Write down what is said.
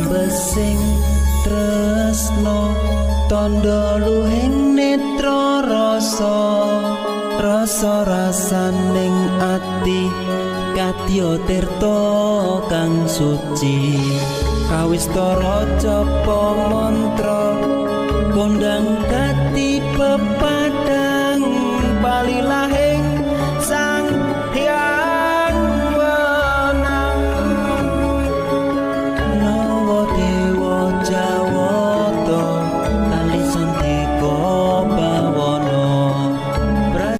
ambesing tresno tondo luhing netra rasa rasaning ati kadya tirta kang suci kawistara japa mantra kondang gati pepadang bali lahe